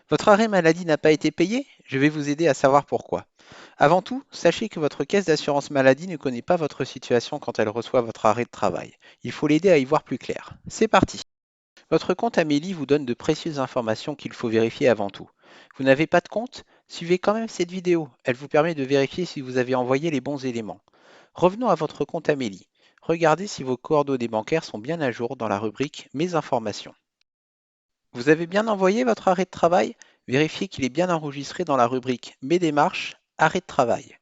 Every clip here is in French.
Votre arrêt maladie n'a pas été payé? Je vais vous aider à savoir pourquoi. Avant tout, sachez que votre caisse d'assurance maladie ne connaît pas votre situation quand elle reçoit votre arrêt de travail. Il faut l'aider à y voir plus clair. C'est parti. Votre compte Amélie vous donne de précieuses informations qu'il faut vérifier avant tout. Vous n'avez pas de compte? Suivez quand même cette vidéo. Elle vous permet de vérifier si vous avez envoyé les bons éléments. Revenons à votre compte Amélie. Regardez si vos coordonnées bancaires sont bien à jour dans la rubrique Mes informations. Vous avez bien envoyé votre arrêt de travail? Vérifiez qu'il est bien enregistré dans la rubrique Mes démarches, arrêt de travail.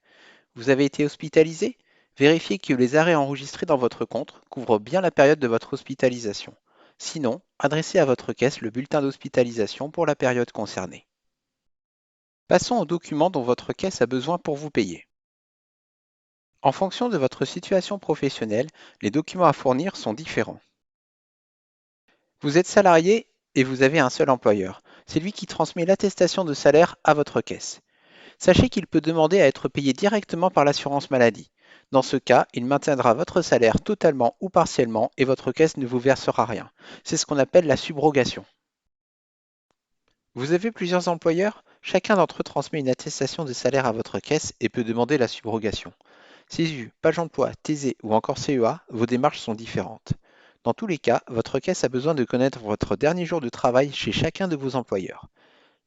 Vous avez été hospitalisé? Vérifiez que les arrêts enregistrés dans votre compte couvrent bien la période de votre hospitalisation. Sinon, adressez à votre caisse le bulletin d'hospitalisation pour la période concernée. Passons aux documents dont votre caisse a besoin pour vous payer. En fonction de votre situation professionnelle, les documents à fournir sont différents. Vous êtes salarié et vous avez un seul employeur. C'est lui qui transmet l'attestation de salaire à votre caisse. Sachez qu'il peut demander à être payé directement par l'assurance maladie. Dans ce cas, il maintiendra votre salaire totalement ou partiellement et votre caisse ne vous versera rien. C'est ce qu'on appelle la subrogation. Vous avez plusieurs employeurs? Chacun d'entre eux transmet une attestation de salaire à votre caisse et peut demander la subrogation. CESU, Page emploi, TZ ou encore CEA, vos démarches sont différentes. Dans tous les cas, votre caisse a besoin de connaître votre dernier jour de travail chez chacun de vos employeurs.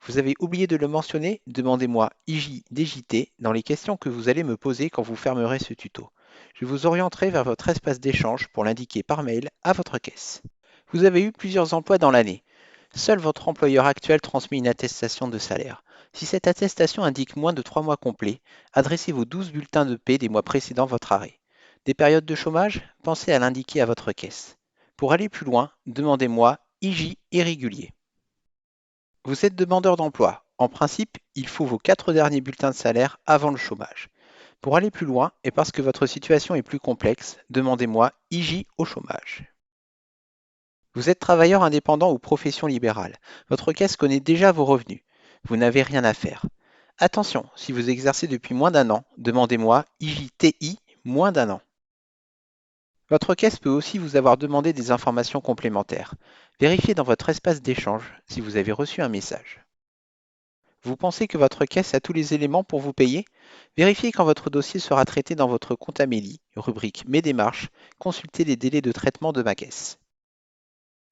Vous avez oublié de le mentionner? Demandez-moi IJ, DJT dans les questions que vous allez me poser quand vous fermerez ce tuto. Je vous orienterai vers votre espace d'échange pour l'indiquer par mail à votre caisse. Vous avez eu plusieurs emplois dans l'année. Seul votre employeur actuel transmet une attestation de salaire. Si cette attestation indique moins de 3 mois complets, adressez vos 12 bulletins de paie des mois précédant votre arrêt. Des périodes de chômage? Pensez à l'indiquer à votre caisse. Pour aller plus loin, demandez-moi IJ irrégulier. Vous êtes demandeur d'emploi. En principe, il faut vos 4 derniers bulletins de salaire avant le chômage. Pour aller plus loin, et parce que votre situation est plus complexe, demandez-moi IJ au chômage. Vous êtes travailleur indépendant ou profession libérale. Votre caisse connaît déjà vos revenus. Vous n'avez rien à faire. Attention, si vous exercez depuis moins d'un an, demandez-moi IJTI moins d'un an. Votre caisse peut aussi vous avoir demandé des informations complémentaires. Vérifiez dans votre espace d'échange si vous avez reçu un message. Vous pensez que votre caisse a tous les éléments pour vous payer? Vérifiez quand votre dossier sera traité dans votre compte Amélie, rubrique Mes démarches, consultez les délais de traitement de ma caisse.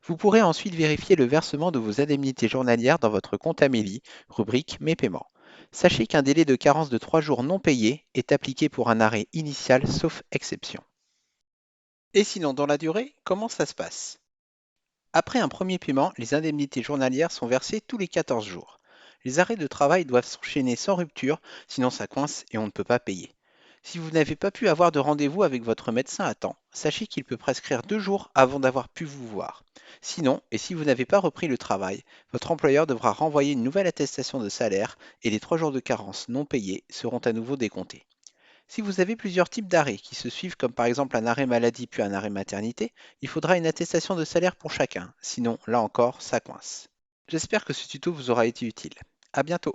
Vous pourrez ensuite vérifier le versement de vos indemnités journalières dans votre compte Amélie, rubrique Mes paiements. Sachez qu'un délai de carence de 3 jours non payés est appliqué pour un arrêt initial sauf exception. Et sinon, dans la durée, comment ça se passe? Après un premier paiement, les indemnités journalières sont versées tous les 14 jours. Les arrêts de travail doivent s'enchaîner sans rupture, sinon ça coince et on ne peut pas payer. Si vous n'avez pas pu avoir de rendez-vous avec votre médecin à temps, sachez qu'il peut prescrire 2 jours avant d'avoir pu vous voir. Sinon, et si vous n'avez pas repris le travail, votre employeur devra renvoyer une nouvelle attestation de salaire et les 3 jours de carence non payés seront à nouveau décomptés. Si vous avez plusieurs types d'arrêts qui se suivent, comme par exemple un arrêt maladie puis un arrêt maternité, il faudra une attestation de salaire pour chacun. Sinon, là encore, ça coince. J'espère que ce tuto vous aura été utile. À bientôt.